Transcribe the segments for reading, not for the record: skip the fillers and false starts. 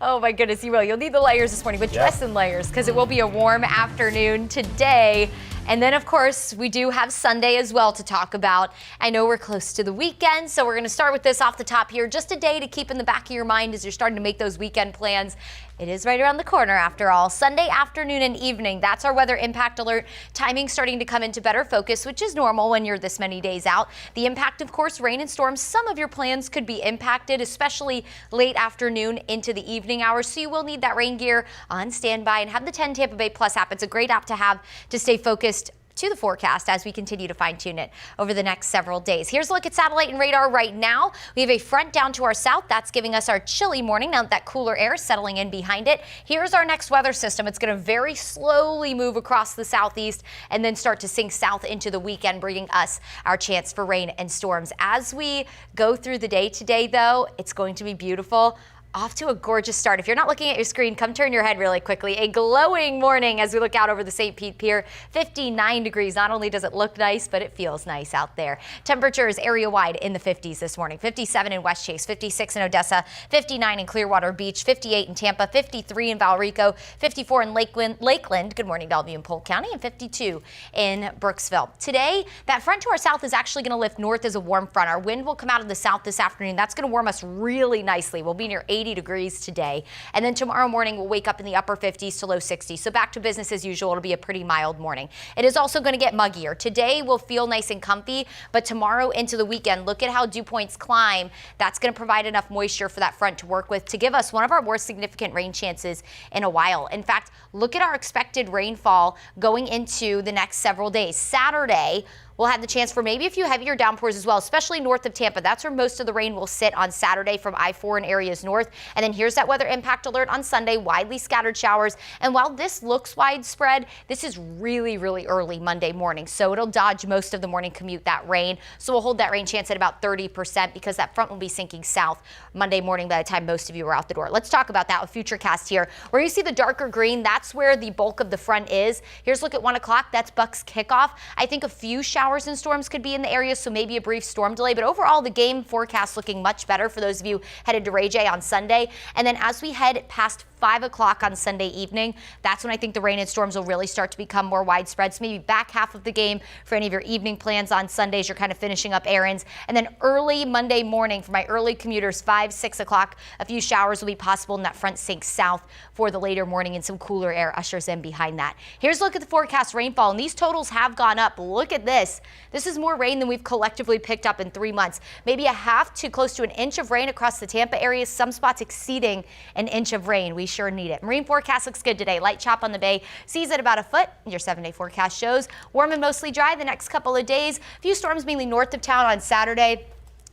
Oh my goodness, you will. You'll need the layers this morning, but dress in layers because it will be a warm afternoon today. And then, of course, we do have Sunday as well to talk about. I know we're close to the weekend, so we're going to start with this off the top here. Just a day to keep in the back of your mind as you're starting to make those weekend plans. It is right around the corner after all. Sunday afternoon and evening, that's our weather impact alert. Timing starting to come into better focus, which is normal when you're this many days out. The impact, of course, rain and storms. Some of your plans could be impacted, especially late afternoon into the evening hours. So you will need that rain gear on standby and have the 10 Tampa Bay Plus app. It's a great app to have to stay focused to the forecast as we continue to fine-tune it over the next several days. Here's a look at satellite and radar right now. We have a front down to our south. That's giving us our chilly morning. Now that cooler air is settling in behind it. Here's our next weather system. It's going to very slowly move across the southeast and then start to sink south into the weekend, bringing us our chance for rain and storms. As we go through the day today, though, it's going to be beautiful. Off to a gorgeous start. If you're not looking at your screen, come turn your head really quickly. A glowing morning as we look out over the St. Pete Pier. 59 degrees. Not only does it look nice, but it feels nice out there. Temperatures area-wide in the 50s this morning. 57 in West Chase, 56 in Odessa, 59 in Clearwater Beach, 58 in Tampa, 53 in Valrico, 54 in Lakeland. Good morning, Bellevue and Polk County, and 52 in Brooksville. Today, that front to our south is actually going to lift north as a warm front. Our wind will come out of the south this afternoon. That's going to warm us really nicely. We'll be near 80 degrees today. And then tomorrow morning, we'll wake up in the upper 50s to low 60s. So back to business as usual. It'll be a pretty mild morning. It is also going to get muggier. Today will feel nice and comfy, but tomorrow into the weekend, look at how dew points climb. That's going to provide enough moisture for that front to work with to give us one of our more significant rain chances in a while. In fact, look at our expected rainfall going into the next several days. Saturday, we'll have the chance for maybe a few heavier downpours as well, especially north of Tampa. That's where most of the rain will sit on Saturday from I-4 and areas north. And then here's that weather impact alert on Sunday, widely scattered showers. And while this looks widespread, this is really, really early Monday morning. So it'll dodge most of the morning commute, that rain. So we'll hold that rain chance at about 30% because that front will be sinking south Monday morning by the time most of you are out the door. Let's talk about that with Futurecast here. Where you see the darker green, that's where the bulk of the front is. Here's a look at 1 o'clock. That's Buck's kickoff. I think a few showers and storms could be in the area, so maybe a brief storm delay. But overall, the game forecast looking much better for those of you headed to Ray J on Sunday. And then as we head past 5 o'clock on Sunday evening, that's when I think the rain and storms will really start to become more widespread. So maybe back half of the game for any of your evening plans on Sundays. You're kind of finishing up errands. And then early Monday morning for my early commuters, 5, 6 o'clock, a few showers will be possible and that front sinks south for the later morning and some cooler air ushers in behind that. Here's a look at the forecast rainfall, and these totals have gone up. Look at this. This is more rain than we've collectively picked up in 3 months. Maybe a half to close to an inch of rain across the Tampa area, some spots exceeding an inch of rain. We sure need it. Marine forecast looks good today. Light chop on the bay, seas at about a foot. Your 7-day forecast shows warm and mostly dry the next couple of days. A few storms mainly north of town on Saturday.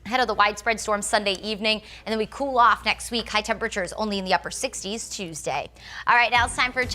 Ahead of the widespread storm Sunday evening, and then we cool off next week. High temperatures only in the upper 60s Tuesday. All right, now it's time for a check.